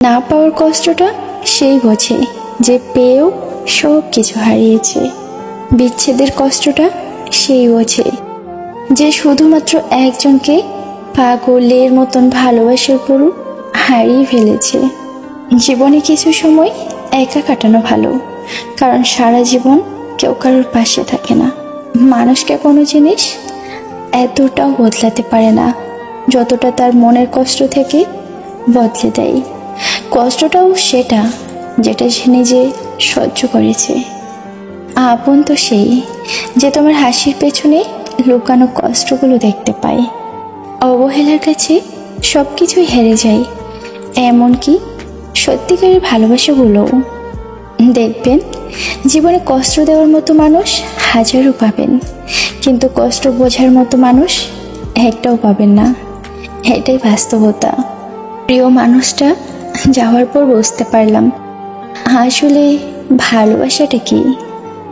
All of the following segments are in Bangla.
না পাওয়ার কষ্টটা সেই বোঝে যে পেয়েও সব কিছু হারিয়েছে। বিচ্ছেদের কষ্টটা সেই বোঝে যে শুধুমাত্র একজনকে পাগলের মতন ভালোবাসার পরও হারিয়ে ফেলেছে। জীবনে কিছু সময় একা কাটানো ভালো, কারণ সারা জীবন কেউ কারোর পাশে থাকে না। মানুষকে কোনো জিনিস এতটাও বদলাতে পারে না যতটা তার মনের কষ্ট থেকে বদলে দেয়। কষ্টটাও সেটা যেটা সে নিজে সহ্য করেছে। আপন তো সেই যে তোমার হাসির পেছনে লুকানো কষ্টগুলো দেখতে পায়। অবহেলার কাছে সব কিছুই হেরে যায়, এমনকি সত্যিকারের ভালোবাসাগুলোও। দেখবেন জীবনে কষ্ট দেওয়ার মতো মানুষ হাজারও পাবেন, কিন্তু কষ্ট বোঝার মতো মানুষ একটাও পাবেন না। এটাই বাস্তবতা। প্রিয় মানুষটা যাওয়ার পর বুঝতে পারলাম আসলে ভালোবাসাটা কি।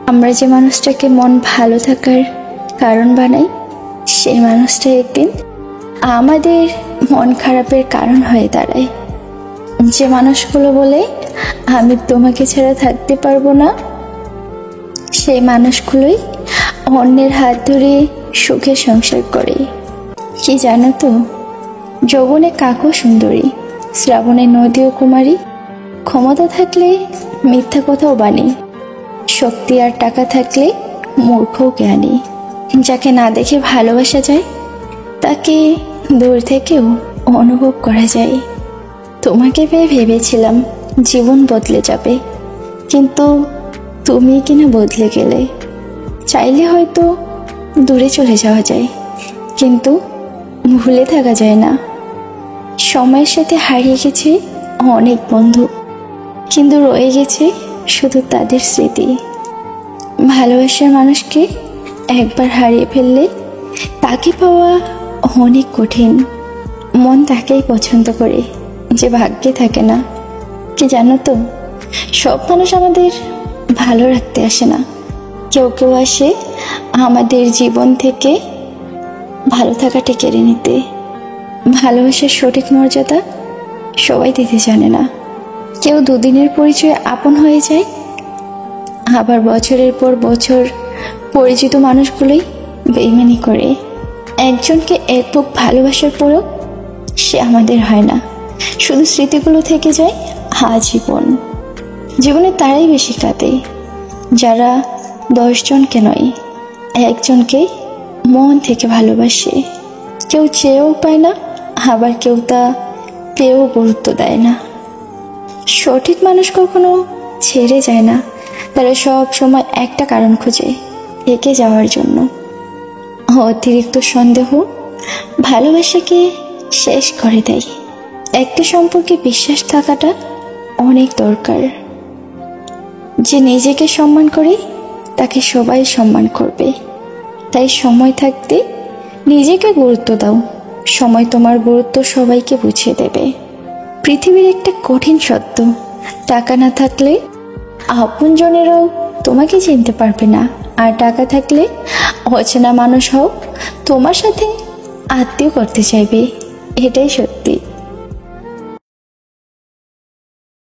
আমরা যে মানুষটাকে মন ভালো থাকার কারণ বানাই, সেই মানুষটা একদিন আমাদের মন খারাপের কারণ হয়ে দাঁড়ায়। যে মানুষগুলো বলে আমি তোমাকে ছাড়া থাকতে পারবো না, সেই মানুষগুলোই অন্যের হাত ধরে সুখে সংসার করে। কি জানো তো, যৌবনে কাকও সুন্দরী, শ্রাবণে নদীও কুমারী। ক্ষমতা থাকলে মিথ্যা কথাও বাণী, শক্তি আর টাকা থাকলে মূর্খও জ্ঞানী। যাকে না দেখে ভালোবাসা যায়, তাকে দূর থেকেও অনুভব করা যায়। তোমাকে পেয়ে ভেবেছিলাম জীবন বদলে যাবে, কিন্তু তুমি কিনা বদলে গেলে। চাইলে হয়তো দূরে চলে যাওয়া যায়, কিন্তু ভুলে থাকা যায় না। সময়ের সাথে হারিয়ে গেছে অনেক বন্ধু, কিন্তু রয়ে গেছে শুধু তাদের স্মৃতি। ভালোবাসার মানুষকে একবার হারিয়ে ফেললে তাকে পাওয়া অনেক কঠিন। মন তাকেই পছন্দ করে যে ভাগ্যে থাকে না। কি জানো তো, সব মানুষ আমাদের ভালো রাখতে আসে না। কেউ কেউ আসে আমাদের জীবন থেকে ভালো থাকাটা কেড়ে নিতে। ভালোবাসার সঠিক মর্যাদা সবাই দিতে জানে না। কেউ দুদিনের পরিচয়ে আপন হয়ে যায়, আবার বছরের পর বছর পরিচিত মানুষগুলোই বেইমানি করে। একজনকে এক বুক ভালোবাসার পরেও সে আমাদের হয় না, শুধু স্মৃতিগুলো থেকে যায় আজীবন। জীবনে তারাই বেশি কাঁদে যারা 10 জনকে নয়, একজনকে মন থেকে ভালোবাসে। কেউ চেয়েও পায় না, আবার কেউ তা পেয়েও গুরুত্ব দেয় না। সঠিক মানুষ কখনো ছেড়ে যায় না, তারা সব সময় একটা কারণ খোঁজে একে যাওয়ার জন্য। অতিরিক্ত সন্দেহ ভালোবাসাকে শেষ করে দেয়। একটা সম্পর্কে বিশ্বাস থাকাটা অনেক দরকার। যে নিজেকে সম্মান করে তাকে সবাই সম্মান করবে। তাই সময় থাকতে নিজেকে গুরুত্ব দাও, সময় তোমার গুরুত্ব সবাইকে বুঝিয়ে দেবে। পৃথিবীর একটা কঠিন সত্য, টাকা না থাকলে আপনজনেরাও তোমাকে চিনতে পারবে না, আর টাকা থাকলে অচেনা মানুষ হোক তোমার সাথে আত্মীয় করতে চাইবে। এটাই সত্যি।